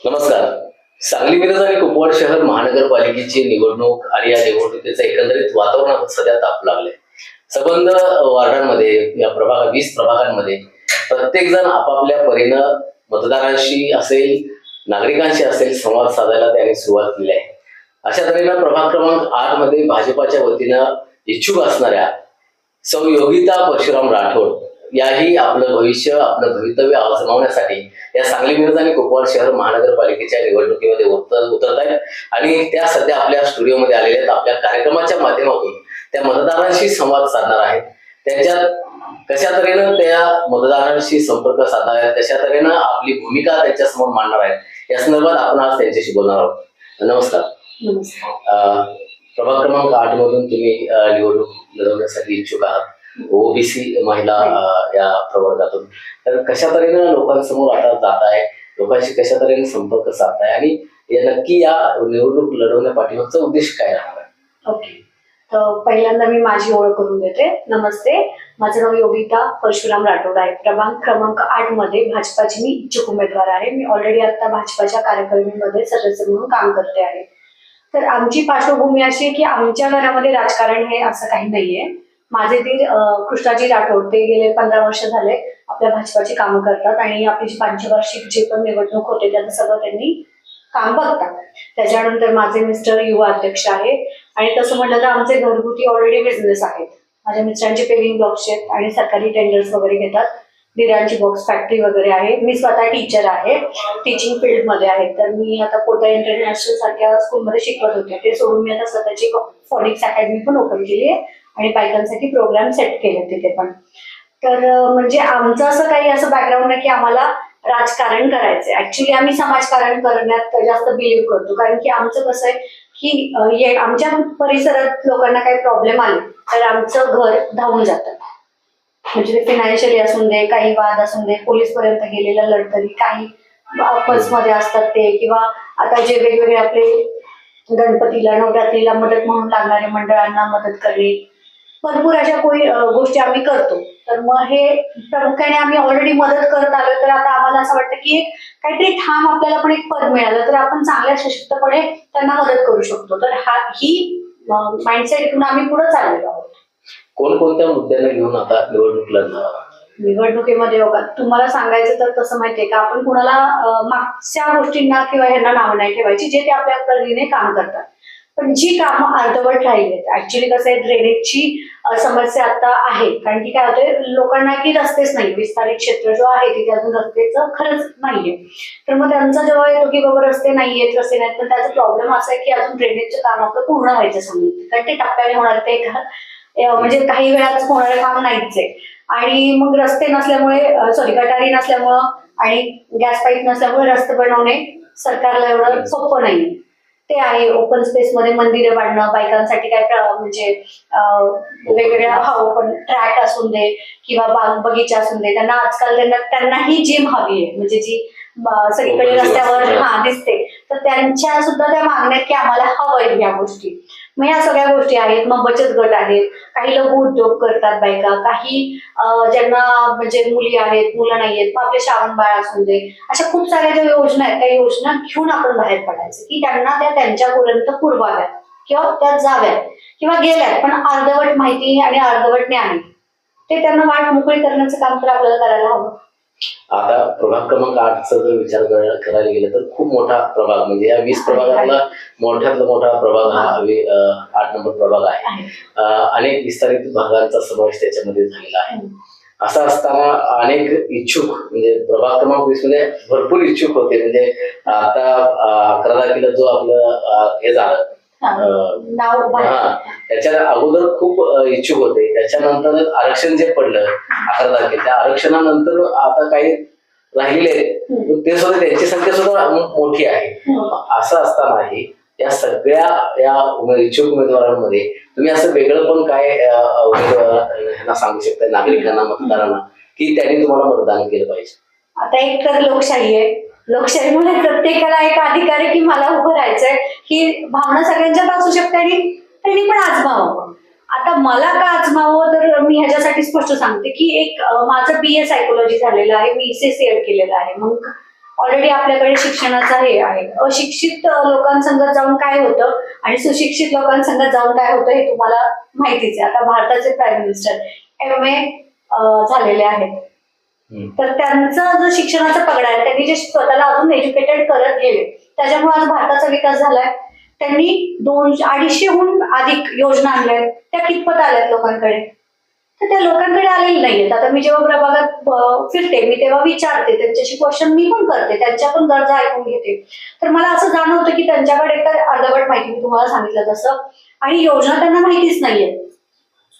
नमस्कार. सांगली मिरज आणि कुपवाड शहर महानगरपालिकेची निवडणूक आणि या निवडणुकीचं एकंदरीत वातावरण सध्या ताप लागले. सबंध वार्डांमध्ये या 20 प्रभागांमध्ये प्रत्येक जण आपापल्या परीनं मतदारांशी असेल, नागरिकांशी असेल संवाद साधायला त्यांनी सुरुवात केली आहे. अशा तऱ्हेनं प्रभाग क्रमांक 8 मध्ये भाजपाच्या वतीनं इच्छुक असणाऱ्या सौ योगिता परशुराम राठोड याही आपलं भविष्य, आपलं भवितव्य आजमावण्यासाठी या सांगली मिरज आणि कुपवाड शहर महानगरपालिकेच्या निवडणुकीमध्ये उतरत आहेत आणि त्या सध्या आपल्या स्टुडिओमध्ये आलेल्या आहेत. आपल्या कार्यक्रमाच्या माध्यमातून त्या मतदारांशी संवाद साधणार आहेत. त्यांच्यात कशा तऱ्हेनं त्या मतदारांशी संपर्क साधणार आहेत, कशा तऱ्हेनं आपली भूमिका त्यांच्यासमोर मांडणार आहेत, या संदर्भात आपण आज त्यांच्याशी बोलणार आहोत. नमस्कार. प्रभाग क्रमांक 8 मधून तुम्ही निवडणूक लढवण्यासाठी इच्छुक आहात, ओबीसी महिला या प्रवर्गातून. तर कशा तऱ्हेनं लोकांसमोर आता जात आहे, लोकांशी कशा तऱ्हेने संपर्क साधताय आणि नक्की या निवडणूक लढवण्या पाठीमागचा उद्देश काय राहणार आहे? ओके, तर पहिल्यांदा मी माझी ओळख करून देते. नमस्ते, माझं नाव योगिता परशुराम राठोड आहे. प्रभाग क्रमांक 8 मध्ये भाजपाची मी इच्छुक उमेदवार आहे. मी ऑलरेडी आता भाजपाच्या कार्यकारिणीमध्ये सदस्य म्हणून काम करते आहे. तर आमची पार्श्वभूमी अशी आहे की आमच्या घरामध्ये राजकारण हे असं काही नाहीये. माझे दीर कृष्णाजी राठोड ते गेले 15 वर्ष झाले आपल्या भाजपाची कामं करतात आणि आपली पंचवार्षिक जे पण निवडणूक होते त्याचं सगळं त्यांनी काम बघतात. त्याच्यानंतर माझे मिस्टर युवा अध्यक्ष आहे आणि तसं म्हटलं तर आमचे घरगुती ऑलरेडी बिझनेस आहेत. माझ्या मिस्टरांचे पेविंग ब्लॉक्स आहेत आणि सरकारी टेंडर्स वगैरे घेतात. दिरांची बॉक्स फॅक्टरी वगैरे आहे. मी स्वतः टीचर आहे, टीचिंग फील्ड मध्ये आहे. तर मी आता कोटा इंटरनॅशनल सारख्या स्कूलमध्ये शिकवत होते. ते सोडून मी आता स्वतःची फोनिक्स अकॅडमी पण ओपन केली आहे आणि बायकांसाठी प्रोग्राम सेट केले तिथे पण. तर म्हणजे आमचं असं काही असं बॅकग्राऊंड नाही की आम्हाला राजकारण करायचंय. ऍक्च्युली आम्ही समाजकारण करण्यात जास्त बिलीव्ह करतो, कारण की आमचं कसं आहे की आमच्या परिसरात लोकांना काही प्रॉब्लेम आले तर आमचं घर धावून जातं. म्हणजे ते फायनान्शियली असून दे, काही वाद असून दे, पोलीस पर्यंत गेलेल्या लढतरी, काही मध्ये असतात ते, किंवा आता जे वेगवेगळे आपले गणपतीला, नवरात्रीला मदत म्हणून लागणारे मंडळांना मदत करणे, भरपूर अशा गोष्टी आम्ही करतो. तर मग हे प्रामुख्याने आम्ही ऑलरेडी मदत करत आलो. तर आता आम्हाला असं वाटतं की काहीतरी ठाम आपल्याला पण एक पद मिळालं तर आपण चांगल्या सशक्तपणे त्यांना मदत करू शकतो. तर ही माइंडसेट घेऊन आम्ही पुढे चाललेलो आहोत. कोणकोणत्या मुद्द्यांना घेऊन आता निवडणूक लढणार आहात? निवडणुकीमध्ये बघा, तुम्हाला सांगायचं तर कसं माहितीये का, आपण कुणाला मागच्या गोष्टींना किंवा ह्यांना नाव नाही ठेवायची, जे ते आपल्या परीने काम करतात. पण जी कामं अर्धवट राहिली, ऍक्च्युली कसं आहे, ड्रेनेजची समस्या आता आहे. कारण की काय होतंय, लोकांना की रस्तेच नाही, विस्तारित क्षेत्र जो आहे तिथे अजून रस्त्याचं खरंच नाहीये. तर मग त्यांचा जेव्हा येतो की बाबा रस्ते नाहीयेत, रस्ते नाहीत, पण त्याचा प्रॉब्लेम असा आहे की अजून ड्रेनेजचं काम आपलं पूर्ण व्हायचं सांगितलं, कारण ते टप्प्याने होणार, ते म्हणजे काही वेळाच होणारं काम नाहीच आहे. आणि मग रस्ते नसल्यामुळे, गटारी नसल्यामुळं आणि गॅस पाईप नसल्यामुळे रस्ते बनवणे सरकारला एवढं सोपं नाही. ते आहे. ओपन स्पेस मध्ये मंदिरं बांधणं, बायकांसाठी काय म्हणजे वेगवेगळ्या ओपन ट्रॅक असून दे किंवा बगीचा असून दे, त्यांना आजकाल त्यांनाही जिम हवी आहे, म्हणजे जी सगळीकडे रस्त्यावर दिसते. तर त्यांच्या सुद्धा त्या मागण्यात की आम्हाला हवंय या गोष्टी. मग या सगळ्या गोष्टी आहेत. मग बचत गट आहेत, काही लघु उद्योग करतात बायका, काही ज्यांना म्हणजे मुली आहेत, मुलं नाही आहेत, मग आपले श्रावण बाळ असून दे, अशा खूप साऱ्या ज्या योजना आहेत, त्या योजना घेऊन आपण बाहेर पडायचं की त्यांना त्या त्यांच्यापर्यंत पुरवाव्यात किंवा त्या जाव्यात किंवा गेल्यात पण अर्धवट माहिती आणि अर्धवट ज्ञान ते त्यांना वाट मोकळी करण्याचं काम तर आपल्याला करायला हवं. आता प्रभाग क्रमांक 8चा जर विचार करायला गेला तर खूप मोठा प्रभाग, म्हणजे या 20 प्रभागातला मोठ्यातला मोठा प्रभाग हा 8 नंबर प्रभाग आहे. अनेक विस्तारित भागांचा समावेश त्याच्यामध्ये झालेला आहे. असं असताना अनेक इच्छुक, म्हणजे प्रभाग क्रमांक 20 मध्ये भरपूर इच्छुक होते. म्हणजे आता 11 तारखेला जो आपलं हे झालं त्याच्या अगोदर खूप इच्छुक होते. त्याच्यानंतर आरक्षण जे पडलं 11 तारखेला, त्या आरक्षणानंतर आता काही राहिलेले आहेत, ते सुद्धा त्यांची संख्या सुद्धा मोठी आहे. असं असतानाही या सगळ्या या इच्छुक उमेदवारांमध्ये तुम्ही असं वेगळं पण काय उमेदवारांना सांगू शकता, नागरिकांना, मतदारांना, की त्यांनी तुम्हाला मतदान केलं पाहिजे? आता एक तर लोकशाही आहे. लोकशाहीमुळे प्रत्येकाला एक अधिकार आहे की मला उभं राहायचंय, ही भावना सगळ्यांच्यात असू शकते आणि त्यांनी पण आजमावं. आता मला का आजमावं, तर मी ह्याच्यासाठी स्पष्ट सांगते की एक माझं BA सायकोलॉजी झालेलं आहे, मी CCED केलेलं आहे. मग ऑलरेडी आपल्याकडे शिक्षणाचं हे आहे. अशिक्षित लोकांसंगत जाऊन काय होतं आणि सुशिक्षित लोकांसंगत जाऊन काय होतं हे तुम्हाला माहितीच आहे. आता भारताचे प्राईम मिनिस्टर MA झालेले आहेत, तर त्यांचा जो शिक्षणाचा पगडा आहे, त्यांनी जे स्वतःला अजून एज्युकेटेड करत गेले त्याच्यामुळे आज भारताचा विकास झालाय. त्यांनी 200-250हून अधिक योजना आणल्या, त्या कितपत आल्यात लोकांकडे? तर त्या लोकांकडे आलेली नाहीयेत. आता मी जेव्हा प्रभागात फिरते मी तेव्हा विचारते त्यांच्याशी, क्वेश्चन मी पण करते, त्यांच्या पण गरजा ऐकून घेते. तर मला असं जाणवतं की त्यांच्याकडे तर अर्धवट माहिती मी तुम्हाला सांगितलं तसं, आणि योजना त्यांना माहितीच नाहीये.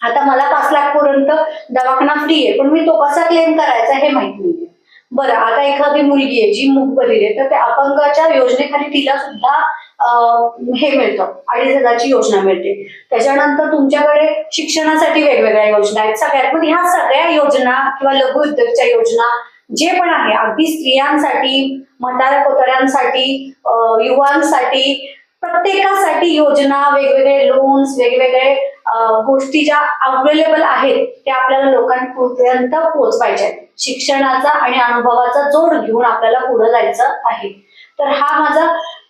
आता मला 5 लाख पर्यंत दवाखाना फ्री आहे, पण मी तो कसा क्लेम करायचा हे माहित नाहीये. बरं, आता एखादी मुलगी आहे जी मूकबधीर आहे, तर त्या अपंगाच्या योजनेखाली तिला सुद्धा हे मिळतं, 2,500ची योजना मिळते. त्याच्यानंतर तुमच्याकडे शिक्षणासाठी वेगवेगळ्या योजना आहेत सगळ्यात. पण ह्या सगळ्या योजना किंवा लघु उद्योगच्या योजना जे पण आहे, अगदी स्त्रियांसाठी, म्हाताऱ्या कोताऱ्यांसाठी, युवांसाठी, प्रत्येकासाठी योजना, वेगवेगळे लोन्स, वेगवेगळे गोष्टी ज्या अवेलेबल आहेत त्या आपल्याला लोकांपर्यंत पोहोचवायच्या आहेत. शिक्षणाचा आणि अनुभवाचा जोड घेऊन आपल्याला पुढे जायचं आहे. तर हा माझा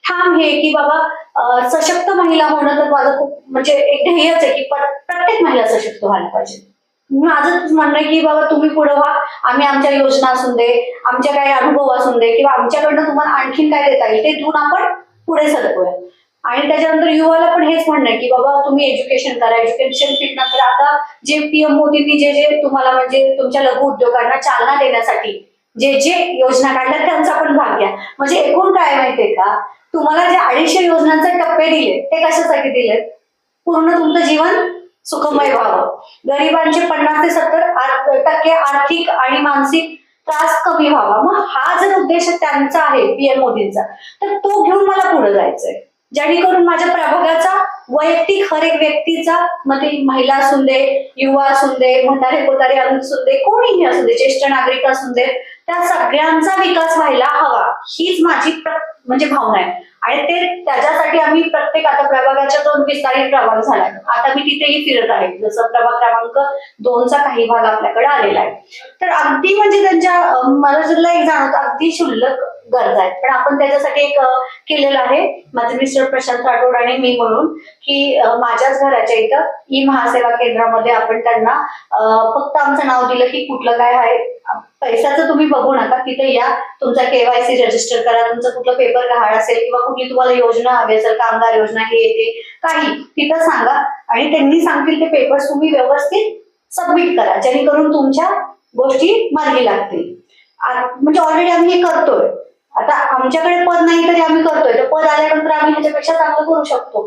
ठाम हे की बाबा सशक्त महिला होणं तर माझं खूप म्हणजे एक ध्येयच आहे की प्रत्येक महिला सशक्त व्हायला पाहिजे. माझं म्हणणं आहे की बाबा तुम्ही पुढे व्हा, आम्ही आमच्या योजना असून दे, आमच्या काही अनुभव असून दे किंवा आमच्याकडनं तुम्हाला आणखीन काय देता येईल ते देऊन आपण पुढे सरकूया. आणि त्याच्यानंतर युवाला पण हेच म्हणणं आहे की बाबा तुम्ही एज्युकेशन करा, एज्युकेशन फील्ड नंतर आता जे PM मोदींनी जे तुम्हाला म्हणजे तुमच्या लघु उद्योगांना चालना देण्यासाठी जे योजना काढल्या त्यांचा पण भाग घ्या. म्हणजे एकूण काय माहितीये का, तुम्हाला जे 250 योजनांचे टप्पे दिले ते कशासाठी दिलेत? पूर्ण तुमचं जीवन सुखमय व्हावं, गरिबांचे 50 ते 70% आर्थिक आणि मानसिक त्रास कमी व्हावा. मग हा जर उद्देश त्यांचा आहे PM मोदींचा, तर तो घेऊन मला पुढे जायचंय, जेणेकरून माझ्या प्रभागाचा वैयक्तिक हर एक व्यक्तीचा, मग ती महिला असून दे, युवा असून दे, म्हातारे कोतारे असून दे, कोणीही असू दे, ज्येष्ठ नागरिक असून दे, त्या सगळ्यांचा विकास व्हायला हवा, हीच माझी म्हणजे भावना आहे. आणि ते त्याच्यासाठी आम्ही प्रत्येक आता प्रभागाच्या 2 विस्तारित प्रभाग झाला, आता मी तिथेही फिरत आहे. जसं प्रभाग क्रमांक 2चा काही भाग आपल्याकडे आलेला आहे. तर अगदी म्हणजे त्यांच्या मला सुद्धा एक जाणवतं अगदी क्षुल्लक गरजा आहेत, पण आपण त्याच्यासाठी एक केलेलं आहे, माझे मिस्टर प्रशांत राठोड आणि मी म्हणून, की माझ्याच घराच्या इथं महासेवा केंद्रामध्ये आपण त्यांना फक्त आमचं नाव दिलं की कुठलं काय आहे, पैशाचं तुम्ही बघू नका, तिथे या, तुमचा KYC रजिस्टर करा, तुमचं कुठलं पेपर गहाळ असेल किंवा कुठली तुम्हाला योजना हवी असेल, कामगार योजना हे ते काही तिथं सांगा आणि त्यांनी सांगतील ते पेपर्स तुम्ही व्यवस्थित सबमिट करा, जेणेकरून तुमच्या गोष्टी मार्गी लागतील. म्हणजे ऑलरेडी आम्ही हे करतोय. आता आमच्याकडे पद नाही तरी आम्ही करतोय, तर पद आल्यानंतर आम्ही ह्याच्यापेक्षा चांगलं करू शकतो.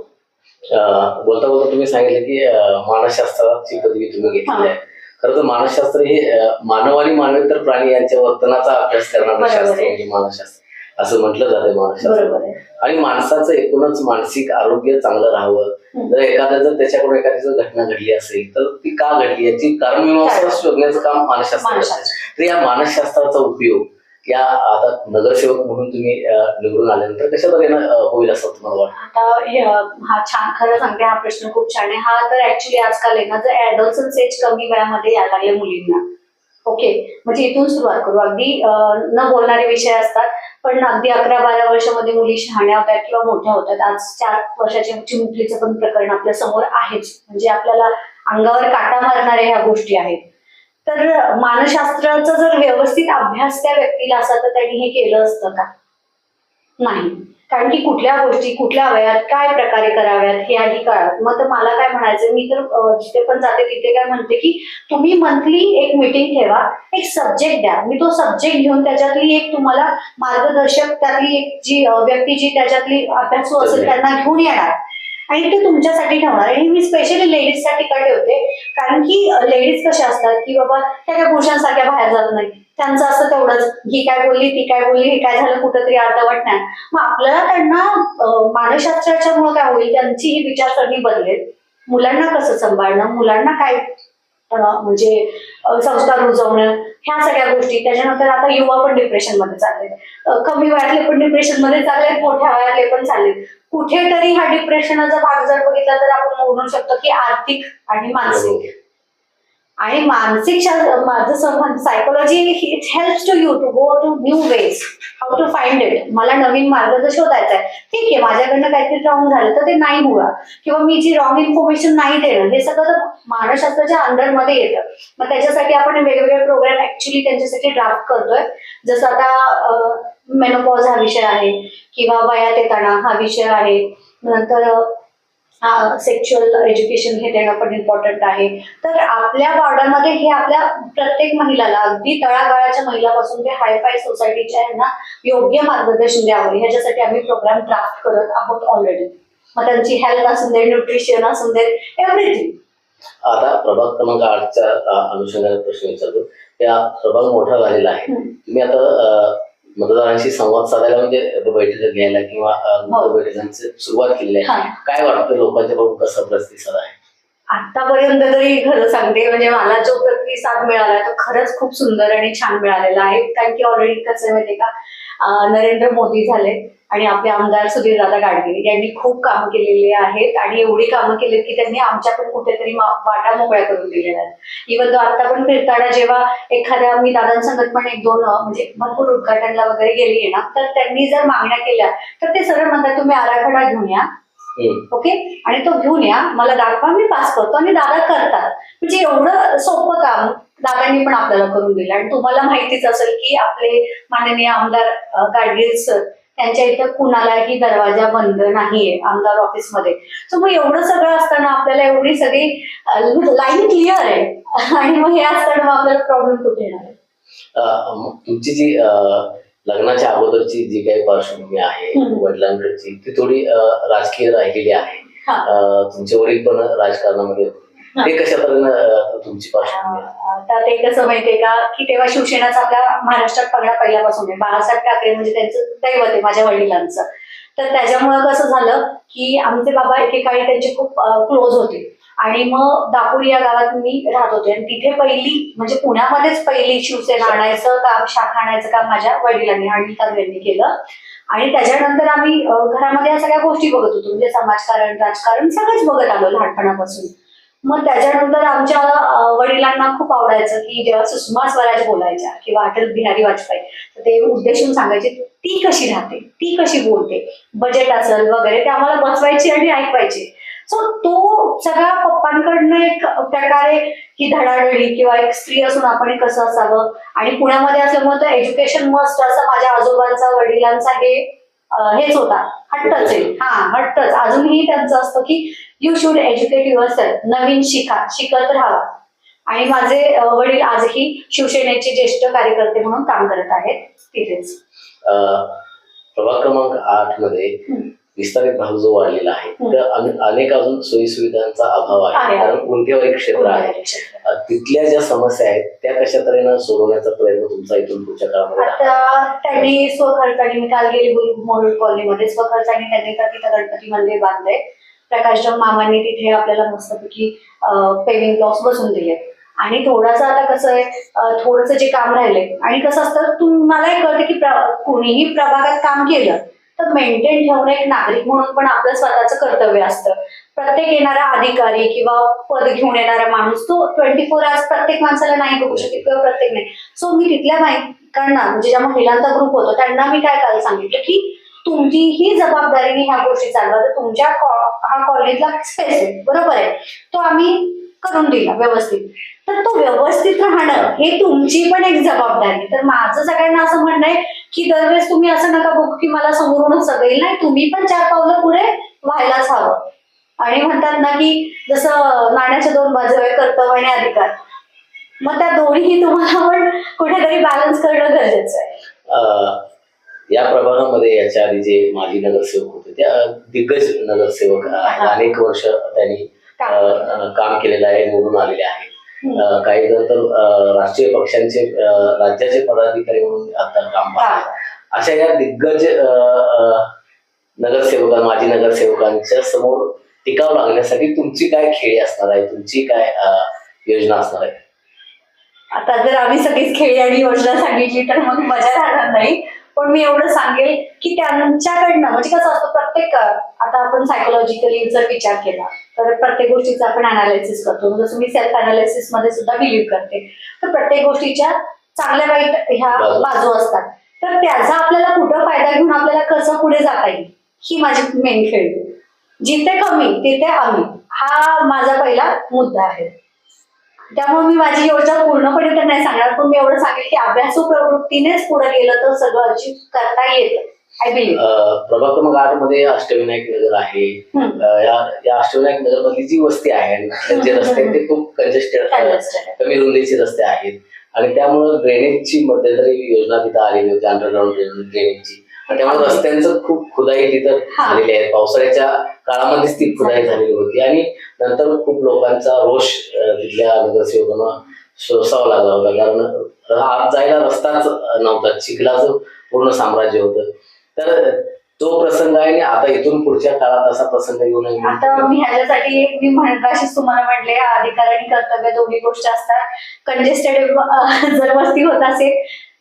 बोलता बोलता तुम्ही सांगितलं की मानसशास्त्राची पदवी तुम्ही घेतली आहे. खरं तर मानसशास्त्र हे मानव आणि मानवेतर प्राणी यांच्या वर्तनाचा अभ्यास करणारं शास्त्र म्हणजे मानसशास्त्र असं म्हटलं जातं. मानसशास्त्र आणि माणसाचं एकूणच मानसिक आरोग्य चांगलं राहावं, जर त्याच्याकडून एखादी घटना घडली असेल तर ती का घडली याची कारण मीमांसा शोधण्याचं काम मानसशास्त्र करतं. तर या मानसशास्त्राचा उपयोग या आता नगरसेवक म्हणून तुम्ही निवडून आल्यानंतर कशा तऱ्हेनं होईल असं तुम्हाला वाटतं? आता हा छान, खरं सांगते हा प्रश्न खूप छान आहे. हा तर ऍक्च्युली आजकाल आहे ना, जर ऍडॉलसन्स एज कमी वयामध्ये यायला लागले मुलींना, ओके, म्हणजे इथून सुरुवात करू. अगदी न बोलणारे विषय असतात, पण अगदी 11-12 वर्षामध्ये मुली शहाण्या होतात किंवा मोठ्या होतात. आज 4 वर्षाच्या चिमुकलीचं पण प्रकरण आपल्या समोर आहेच, म्हणजे आपल्याला अंगावर काटा मारणाऱ्या ह्या गोष्टी आहेत. तर मानसशास्त्राचा जर व्यवस्थित अभ्यास त्या व्यक्तीला असता तर त्यांनी हे केलं असतं का? नाही, कारण की कुठल्या गोष्टी कुठल्या वयात काय प्रकारे कराव्यात हे आधी कळत. मग तर मला काय म्हणायचं, मी तर जिथे पण जाते तिथे काय म्हणते की तुम्ही मंथली एक मीटिंग ठेवा, एक सब्जेक्ट द्या, मी तो सब्जेक्ट घेऊन त्याच्यातली एक तुम्हाला मार्गदर्शक, त्यातली एक जी व्यक्ती जी त्याच्यातली अभ्यासू असेल त्यांना घेऊन येणार आणि ते तुमच्यासाठी ठेवणार. आणि मी स्पेशली लेडीजसाठी का ठेवते, कारण की लेडीज कशा असतात की बाबा त्या काही पुरुषांसारख्या बाहेर जात नाही, त्यांचं असं तेवढंच, ही काय बोलली ती काय बोलली, हे काय झालं कुठंतरी अर्धवट नाही. मग आपल्याला त्यांना मानसशास्त्राच्या मुळे काय होईल, त्यांची ही विचारसरणी बदलेल. मुलांना कसं सांभाळणं, मुलांना काय म्हणजे संस्कार रुजवणं, ह्या सगळ्या गोष्टी. त्याच्यानंतर आता युवा पण डिप्रेशन मध्ये चालले, कमी वयातले पण डिप्रेशन मध्ये चालले, मोठ्या वयातले पण चालले. कुठेतरी हा डिप्रेशनचा भाग जर बघितला तर आपण म्हणू शकतो की आर्थिक आणि मानसिक. आणि मानसिक माझं psychology it helps to you to go to new ways, how to find it. मला नवीन मार्ग जर शोधायचा आहे, ठीक आहे, माझ्याकडनं काहीतरी रॉंग झालं तर ते नाही हुआ, किंवा मी जी रॉंग इन्फॉर्मेशन नाही देणं, हे सगळं तर मानसशास्त्राच्या अंडरमध्ये येतं. मग त्याच्यासाठी आपण वेगवेगळे प्रोग्राम ऍक्च्युली त्यांच्यासाठी ड्राफ्ट करतोय. जसं आता मेनोपॉज हा विषय आहे, किंवा वयात येताना हा विषय आहे, नंतर सेक्शुअल एज्युकेशन हे देणं पण इम्पॉर्टंट आहे. तर आपल्या वॉर्डामध्ये हे आपल्या प्रत्येक महिलाला, अगदी तळागाळाच्या महिलापासून ते हायफाय सोसायटीच्या यांना योग्य मार्गदर्शन द्यावं, ह्याच्यासाठी आम्ही प्रोग्राम ड्राफ्ट करत आहोत ऑलरेडी. मग त्यांची हेल्थ असून दे, न्यूट्रिशन असून दे, एव्हरीथिंग. आता प्रभाग क्रमांक 8च्या अनुषंगाने प्रश्न विचारतो. त्या प्रभाग मोठा झालेला आहे, तुम्ही आता मतदारांशी संवाद साधायला म्हणजे बैठक घ्यायला किंवा बैठकांची सुरुवात केलेली आहे. काय वाटतं लोकांच्या बघून कसा प्रतिसाद आहे? आतापर्यंत तरी खरं सांगते, म्हणजे मला जो प्रतिसाद मिळाला तो खरंच खूप सुंदर आणि छान मिळालेला आहे. कारण की ऑलरेडी कसं माहितीये का, नरेंद्र मोदी झाले आणि आपले आमदार सुधीरदादा गाडगे यांनी खूप कामं केलेली आहेत, आणि एवढी कामं केलीत की त्यांनी आमच्या पण कुठेतरी वाटा मोकळ्या करून दिलेल्या आहेत. इव्हन तो आता पण फिरताना जेव्हा एखाद्या मी दादांसंगत पण 1-2 म्हणजे भरपूर उद्घाटनला वगैरे गेली ना, तर त्यांनी जर मागण्या केल्या तर ते सरळ म्हणतात तुम्ही आराखडा घेऊन या, ओके, आणि तो घेऊन या, मला दाखवा, मी पास करतो, आणि दादा करतात. म्हणजे एवढं सोपं काम दादांनी पण आपल्याला करून दिलं. आणि तुम्हाला माहितीच असेल की आपले माननीय आमदार गाडगे सर, त्यांच्या इथं कुणालाही दरवाजा बंद नाहीये आमदार ऑफिसमध्ये. सो मग एवढं सगळं असताना आपल्याला एवढी सगळी लाईन क्लिअर आहे, आणि मग हे असताना मग आपल्याला प्रॉब्लेम कुठे येणार आहे? तुमची जी लग्नाच्या अगोदरची जी काही पार्श्वभूमी आहे वडिलांकडची, ती थोडी राजकीय राहिलेली आहे. तुमचे वडील पण राजकारणामध्ये होते, ते कशा तऱ्हेनं तुमची पार्श्वभूमी आहे? तर ते कसं माहितीये का, की तेव्हा शिवसेनाचा आपल्या महाराष्ट्रात पगडा पहिल्यापासून आहे. बाळासाहेब ठाकरे म्हणजे त्यांचं दैवत आहे माझ्या वडिलांचं. तर त्याच्यामुळं कसं झालं की आमचे बाबा एकेकाळी त्यांचे खूप क्लोज होते, आणि मग दापोली या गावात मी राहत होते, आणि तिथे पहिली म्हणजे पुण्यामध्येच पहिली शिवसेना आणायचं काम, शाखा आणायचं काम माझ्या वडिलांनी आणि यांनी केलं. आणि त्याच्यानंतर आम्ही घरामध्ये या सगळ्या गोष्टी बघत होतो, म्हणजे समाजकारण, राजकारण सगळंच बघत आलो लहानपणापासून. मग त्याच्यानंतर आमच्या वडिलांना खूप आवडायचं की जेव्हा सुषमा स्वराज बोलायच्या किंवा अटल बिहारी वाजपेयी, तर ते उद्देशून सांगायचे ती कशी राहते, ती कशी बोलते, बजेट असेल वगैरे, ते आम्हाला बसवायचे आणि ऐकवायचे. सो तो सगळा पप्पांकडनं एक प्रकारे ही धडाधडी, किंवा एक स्त्री असून आपण कसं असावं, आणि पुण्यामध्ये असल्यामुळे तर एज्युकेशन मस्ट असं माझ्या आजोबांचा, वडिलांचा हेच होता, हट्टच आहे. हट्टच अजूनही त्यांचं असतं की यू शुड एज्युकेट युअरसेल्फ, नवीन शिकत राहावा. आणि माझे वडील आजही शिवसेनेचे ज्येष्ठ कार्यकर्ते म्हणून काम करत आहेत तिथेच. प्रभाग क्रमांक 8 मध्ये विस्तारित भाग जो वाढलेला आहे, तर अनेक अजून सोयी सुविधांचा अभाव आहे, कारण गुंठेवारी क्षेत्र आहे. तिथल्या ज्या समस्या आहेत त्या कशा तऱ्हेनं सोडवण्याचा प्रयत्न तुमचा इथून पुढच्या काळामध्ये? आता त्यांनी स्वखर्चाने, मी काल गेली मोरूड कॉलनीमध्ये, स्वखर्चाने त्यांनी तिथं गणपती मंदिर बांधलंय. प्रकाशराव मामांनी तिथे आपल्याला मस्तपैकी पेविंग ब्लॉक्स बसून दिले. आणि थोडंसं आता कसं आहे, थोडंसं जे काम राहिलंय, आणि कसं असतं तुम्हालाही कळतं की कोणीही प्रभागात काम केलं तर मेंटेन ठेवणं एक नागरिक म्हणून पण आपलं स्वतःचं कर्तव्य असतं. प्रत्येक येणारा अधिकारी किंवा पद घेऊन येणारा माणूस तो 24 आवर्स प्रत्येक माणसाला नाही बघू शकत, किंवा प्रत्येक नाही. सो मी तिथल्या बायकांना, म्हणजे ज्या महिलांचा ग्रुप होता त्यांना मी काय काल सांगितलं की तुमचीही जबाबदारीने ह्या गोष्टी चालवा, तर तुमच्या हा कॉलेजला स्पेस आहे, बरोबर आहे, तो आम्ही करून दिला व्यवस्थित. तर तो व्यवस्थित राहणं हे तुमची पण एक जबाबदारी. तर माझं सगळ्यांना असं म्हणणं आहे की दरवेळेस तुम्ही असं नका बघू की मला समोरूनच सगळं येईल, नाही, तुम्ही पण 4 पावलं पुढे व्हायलाच हवं. आणि म्हणतात ना की जसं नाण्याच्या 2 बाजू आहे, कर्तव्य आणि अधिकार, मग त्या दोन्ही तुम्हाला पण कुठेतरी बॅलन्स करणं गरजेचं आहे. या प्रभागामध्ये याच्या आधी जे माजी नगरसेवक होते, त्या दिग्गज नगरसेवक अनेक वर्ष त्यांनी काम केलेलं आहे, निवडून आलेले आहे. काही जण तर राष्ट्रीय पक्षांचे राज्याचे पदाधिकारी म्हणून आता काम पाहतात. अशा या दिग्गज माजी नगरसेवकांच्या समोर टिकाव लागण्यासाठी तुमची काय खेळी असणार आहे, तुमची काय योजना असणार आहे? आता जर आम्ही सगळीच खेळी आणि योजना सांगितली तर मग मजा राहणार नाही. पण मी एवढं सांगेल की त्यांच्याकडनं म्हणजे कसं असतं प्रत्येक आता आपण सायकोलॉजिकली जर विचार केला तर प्रत्येक गोष्टीचं आपण अनालिसिस करतो. जसं मी सेल्फ अनालिसिस मध्ये सुद्धा बिलीव्ह करते. तर प्रत्येक गोष्टीच्या चांगल्या वाईट ह्या बाजू असतात. तर त्याचा आपल्याला कुठं फायदा घेऊन आपल्याला कसं पुढे जाता येईल ही माझी मेन खेळी. जिथे कमी तिथे आम्ही हा माझा पहिला मुद्दा आहे. त्यामुळे मी माझी योजना पूर्णपणे तर नाही सांगणार, पण मी एवढं सांगेल की अभ्यासू प्रवृत्तीनेच पुढे गेलं तर सगळं अचीव करता येतं. I believe. प्रभाग क्रमांक 8 मध्ये अष्टविनायक नगर आहे. या अष्टविनायक नगर मधली जी वस्ती आहे जे रस्ते आहेत ते खूप कंजेस्टेड, कमी रुंदीचे रस्ते आहेत आणि त्यामुळे ड्रेनेजची मध्यंतरी योजना तिथं आलेली होती, अंडरग्राऊंड ड्रेनेजची. त्यामुळे रस्त्यांचं खूप खुदाई तिथं झालेली आहे. पावसाळ्याच्या काळामध्येच ती खुदाई झालेली होती आणि नंतर खूप लोकांचा रोष तिथल्या नगरसेवकांना सोसावा लागला होता, कारण आत जायला रस्ताच नव्हता, चिखलाचं पूर्ण साम्राज्य होतं. तर तो प्रसंग आहे आणि आता इथून पुढच्या काळात असा प्रसंग येऊ नये. आता मी ह्याच्यासाठी मी म्हणताशीच तुम्हाला म्हटले अधिकार आणि कर्तव्य दोन्ही गोष्टी असतात. कंजेस्टेड जर वस्ती होत असेल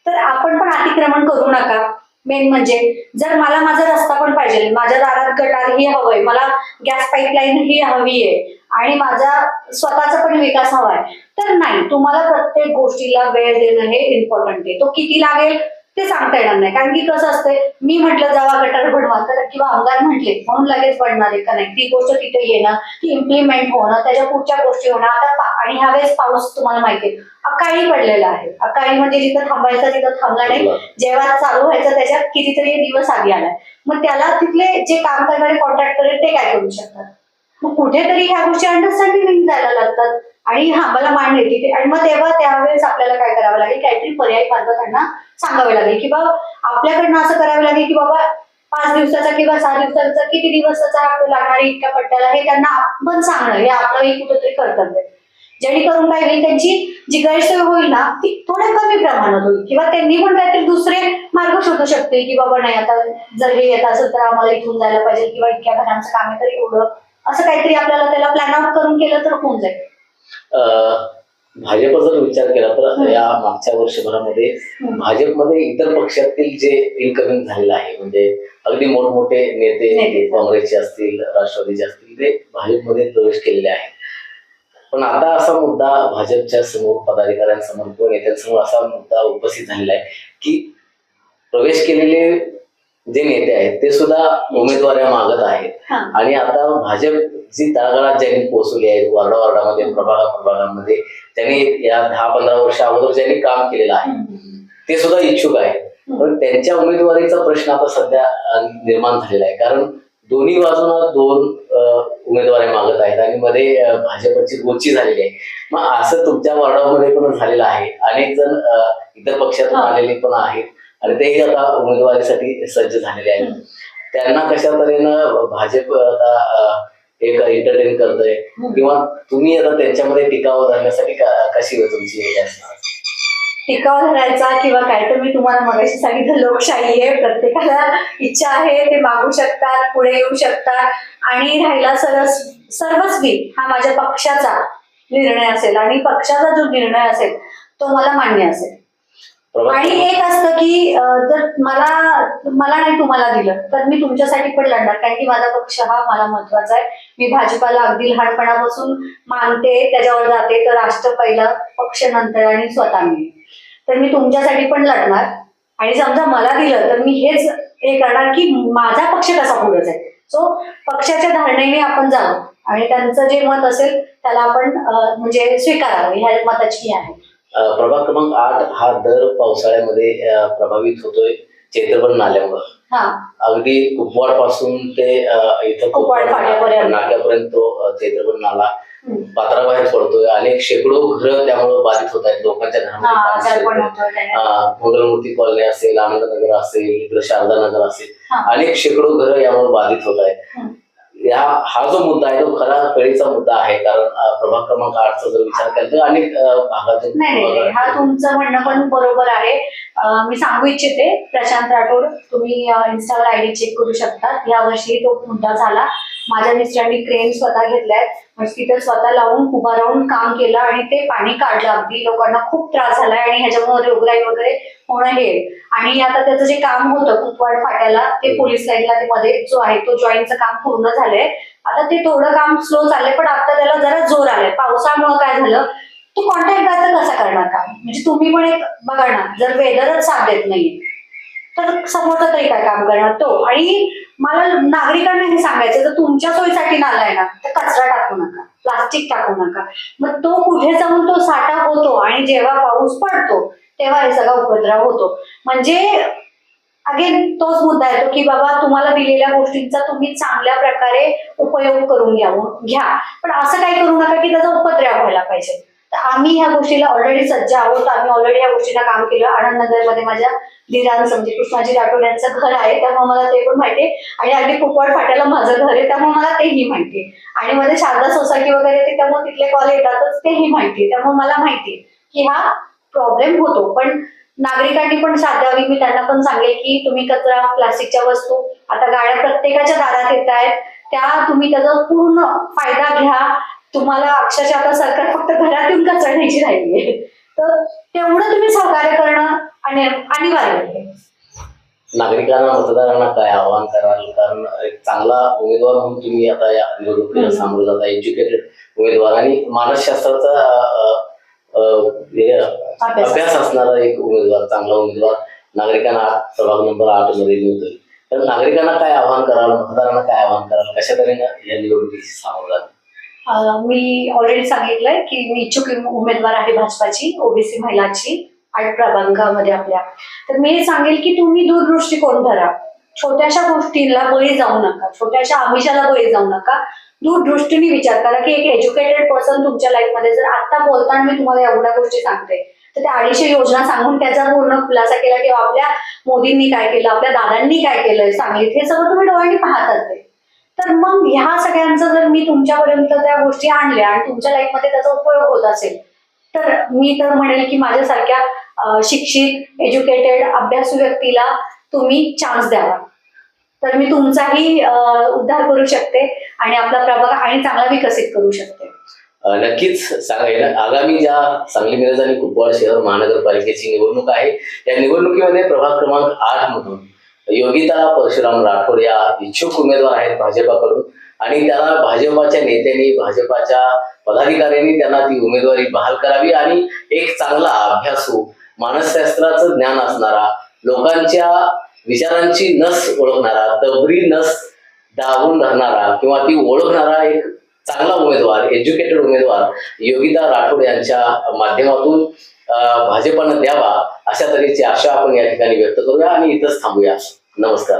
तर आपण पण अतिक्रमण करू नका. मेन म्हणजे जर मला माझा रस्ता पण पाहिजे, माझ्या दारात गटार ही हवंय, मला गॅस पाईपलाईन ही हवी आहे आणि माझा स्वतःचा पण विकास हवाय, तर नाही, तुम्हाला प्रत्येक गोष्टीला वेळ देणं हे इम्पॉर्टंट आहे. तो किती लागेल ते सांगता येणार नाही, कारण की कसं असतंय, मी म्हटलं जावा गटार बनवा तर किंवा आमदार म्हटले म्हणून लगेच बनणार आहे का नाही, ती गोष्ट तिथे येणं, ती इम्प्लिमेंट होणं, त्याच्या पुढच्या गोष्टी होणं. आता आणि ह्यावेळेस पाऊस तुम्हाला माहितीये अकाळी पडलेला आहे. अकाळी म्हणजे जिथं थांबायचं तिथं थांबला नाही, जेव्हा चालू व्हायचं त्याच्यात कितीतरी दिवस आधी आलाय. मग त्याला तिथले जे काम करणारे कॉन्ट्रॅक्टर आहेत ते काय करू शकतात? मग कुठेतरी ह्या गोष्टी अंडरस्टँडिंग जायला लागतात आणि हा मला मान्य आहे तिथे. आणि मग तेव्हा त्यावेळेस आपल्याला काय करावं लागेल, काहीतरी पर्यायी मार्ग त्यांना सांगावे लागेल की बाबा आपल्याकडनं असं करावं लागेल की बाबा 5 दिवसाचा किंवा 6 दिवसाचा किती दिवसाचा लागणारी इतक्या पट्ट्याला हे त्यांना आपण सांगणं हे आपलंही कुठेतरी कर्तव्य आहे. जेणेकरून काय होईल, त्यांची जी गैरसोय होईल ना ती थोड्या कमी प्रमाणात होईल किंवा त्यांनी पण काहीतरी दुसरे मार्ग शोधू शकतील की बाबा नाही आता जर हे येत असेल तर आम्हाला इथून जायला पाहिजे किंवा इतक्या घरांचं काम आहे तर एवढं असं काहीतरी आपल्याला त्याला प्लॅन आउट करून केलं तर होऊन जाईल. भाजप जर विचार केला तर या मागच्या वर्षभरामध्ये भाजपमध्ये इतर पक्षातील जे इनकमिंग झालेलं आहे, म्हणजे अगदी मोठमोठे नेते काँग्रेसचे असतील, राष्ट्रवादीचे असतील, ते भाजपमध्ये प्रवेश केलेले आहेत. पण आता असा मुद्दा भाजपच्या समोर, पदाधिकाऱ्यांसमोर किंवा नेत्यांसमोर असा मुद्दा उपस्थित झालेला आहे की प्रवेश केलेले जे नेते आहेत ते सुद्धा उमेदवाऱ्या मागत आहेत आणि आता भाजप जी तळागाळात ज्यांनी पोहोचवली आहे, वार्डामध्ये, प्रभागांमध्ये त्यांनी या 10-15 वर्ष अगोदर ज्यांनी काम केलेलं आहे ते सुद्धा इच्छुक आहेत. पण त्यांच्या उमेदवारीचा प्रश्न आता सध्या निर्माण झालेला आहे, कारण दोन्ही बाजूला 2 उमेदवारी मागत आहेत आणि मध्ये भाजपची गोची झालेली आहे. मग असं तुमच्या वार्डामध्ये पण झालेलं आहे. अनेक जण इतर पक्षातून आलेले पण आहेत आणि तेही आता उमेदवारीसाठी सज्ज झालेले आहेत. त्यांना कशा तऱ्हेनं भाजप आता एक एंटरटेन करतोय किंवा तुम्ही आता त्यांच्यामध्ये टिकाव धरण्यासाठी कशी तुमची असणार? टिकाव धरायचा किंवा काय, तर मी तुम्हाला मगाशी सांगितलं लोकशाही आहे, प्रत्येकाला इच्छा आहे ते मागू शकतात, पुढे येऊ शकतात आणि राहिला सर्वस्वी हा माझ्या पक्षाचा निर्णय असेल आणि पक्षाचा जो निर्णय असेल तो मला मान्य असेल. आणि एक असतं की जर मला नाही तुम्हाला दिलं तर मी तुमच्यासाठी पण लढणार, कारण की माझा पक्ष हा मला महत्वाचा आहे. मी भाजपाला अगदी लहानपणापासून मानते, त्याच्यावर जाते, तर राष्ट्र पहिला, पक्ष नंतर आणि स्वतः मी. तर मी तुमच्यासाठी पण लढणार आणि समजा मला दिलं तर मी हेच हे करणार की माझा पक्ष कसा पुढे जाईल. सो पक्षाच्या धारणेने आपण जावं आणि त्यांचं जे मत असेल त्याला आपण म्हणजे स्वीकारावं, ह्या मताची ही आहे. प्रभाग क्रमांक 8 हा दर पावसाळ्यामध्ये प्रभावित होतोय चैत्रबन नाल्यामुळे. अगदी कुपवाड पासून ते इथं नाक्यापर्यंत तो चैत्रबन नाला पात्राबाहेर पडतोय. अनेक शेकडो घरं त्यामुळे बाधित होत आहेत. लोकांच्या मंगलमूर्ती कॉलनी असेल, आनंदनगर असेल, इकडे शारदा नगर असेल, अनेक शेकडो घरं यामुळे बाधित होत आहेत. हा जो मुद्दा आहे तो खरा कळीचा मुद्दा आहे, कारण प्रभाग क्रमांक 8चा जर विचार केला तर अनेक भागातून. नाही, हा तुमचं म्हणणं पण बरोबर आहे. मी सांगू इच्छिते, प्रशांत राठोड, तुम्ही इन्स्टावर आयडी चेक करू शकता. या वर्षी तो मुद्दा झाला माझ्या मिस्टरांनी क्रेन स्वतः घेतलाय, म्हणजे तिथे स्वतः लावून उभा राहून काम केलं आणि ते पाणी काढलं. अगदी लोकांना खूप त्रास झालाय आणि ह्याच्यामुळे रोगराई वगैरे होणं हे. आणि आता त्याचं जे काम होतं कुपवाड फाट्याला, ते पोलीस लाईनला ते मध्ये जो आहे तो जॉईनचं काम पूर्ण झालंय. आता ते थोडं काम स्लो चाललंय, पण आता त्याला जरा जोर आलाय. पावसामुळे काय झालं, तो कॉन्ट्रॅक्टदार कसा करणार काम? म्हणजे तुम्ही पण एक बघा ना, जर वेदरच साथ देत नाहीये तर समोरचा तरी काय काम करणार तो. आणि मला नागरिकांना हे सांगायचं, जर तुमच्या सोयीसाठी नाला आहे ना, तर कचरा टाकू नका, प्लास्टिक टाकू नका. मग तो कुठे जाऊन तो साठा होतो आणि जेव्हा पाऊस पडतो तेव्हा हे सगळा उपद्रव होतो. म्हणजे अगेन तोच मुद्दा येतो की बाबा, तुम्हाला दिलेल्या गोष्टींचा तुम्ही चांगल्या प्रकारे उपयोग करून घ्या, पण असं काही करू नका की त्याचा उपद्रव व्हायला पाहिजे. तर आम्ही ह्या गोष्टीला ऑलरेडी सज्ज आहोत. आम्ही ऑलरेडी या गोष्टीला काम केलं. आनंदनगरमध्ये माझ्या दीरांचं म्हणजे कृष्णाजी राठोड यांचं घर आहे, त्यामुळे मला ते पण माहितीये. आणि अगदी कुपवाड फाट्याला माझं घर आहे, त्यामुळे मला तेही माहितीये. आणि मध्ये शारदा सोसायटी वगैरे येते, त्यामुळे तिथले कॉल येतातच, तेही माहितीये. त्यामुळे मला माहितीये की हा प्रॉब्लेम होतो. पण नागरिकांनी पण साथ द्यावी. मी त्यांना पण सांगेल की तुम्ही कचरा, प्लास्टिकच्या वस्तू, आता गाड्या प्रत्येकाच्या दारात येत आहेत, त्या तुम्ही त्याचा पूर्ण फायदा घ्या. तुम्हाला अक्षरशः आता सरकार फक्त घरात येऊन कचरा न्यायची राहिली, तर तेवढं तुम्ही सहकार्य करणं अनिवार्य आहे. नागरिकांना, मतदारांना काय आवाहन कराल? कारण एक चांगला उमेदवार म्हणून तुम्ही आता या निवडणुकीला सामोरे जाता, एज्युकेटेड उमेदवार आणि मानसशास्त्राचा अभ्यास असणारा एक उमेदवार, चांगला उमेदवार नागरिकांना प्रभाग नंबर 8 मध्ये मिळतोय. तर नागरिकांना काय आवाहन कराल, मतदारांना काय आवाहन कराल, कशा तऱ्हेने या निवडणुकीशी सामोरे जाल? मी ऑलरेडी सांगितलंय की मी इच्छुक उमेदवार आहे भाजपाची, ओबीसी महिलाची 8 प्रभागामध्ये आपल्या. तर मी हे सांगेल की तुम्ही दूरदृष्टिकोन धरा. छोट्याशा गोष्टीला बळी जाऊ नका, छोट्याशा आमिषाला बळी जाऊ नका. दूरदृष्टीने विचार करा की एक एज्युकेटेड पर्सन तुमच्या लाईफमध्ये, जर आता बोलताना मी तुम्हाला एवढ्या गोष्टी सांगते, तर त्या 250 योजना सांगून त्याचा पूर्ण खुलासा केला किंवा आपल्या मोदींनी काय केलं, आपल्या दादांनी काय केलंय सांगलीत, हे सगळं तुम्ही डोळ्यांनी पाहतात ते. तर मग ह्या सगळ्यांचं जर मी तुमच्यापर्यंत त्या गोष्टी आणल्या आणि तुमच्या लाईफमध्ये त्याचा उपयोग होत असेल, तर मी तर म्हणेल की माझ्यासारख्या शिक्षित, एज्युकेटेड, अभ्यासू व्यक्तीला तुम्ही चान्स द्यावा. तर मी तुमचाही उद्धार करू शकते आणि आपला प्रभाग आणि चांगला विकसित करू शकते. नक्कीच सांगायला, आगामी ज्या सांगली मिरज आणि कुपवाड शहर महानगरपालिकेची निवडणूक आहे, या निवडणुकीमध्ये प्रभाग क्रमांक 8 मधून योगिता परशुराम राठोड या इच्छुक उमेदवार आहेत भाजपाकडून. आणि त्याला भाजपाच्या नेत्यांनी, भाजपाच्या पदाधिकाऱ्यांनी त्यांना ती उमेदवारी बहाल करावी आणि एक चांगला अभ्यासू, मानसशास्त्राचं ज्ञान असणारा, लोकांच्या विचारांची नस ओळखणारा, तबरी नस दाबून धरणारा किंवा ती ओळखणारा एक चांगला उमेदवार, एज्युकेटेड उमेदवार योगिता राठोड यांच्या माध्यमातून भाजपानं द्यावा, अशा तऱ्हेची आशा आपण या ठिकाणी व्यक्त करूया आणि इथंच थांबूया. नमस्कार.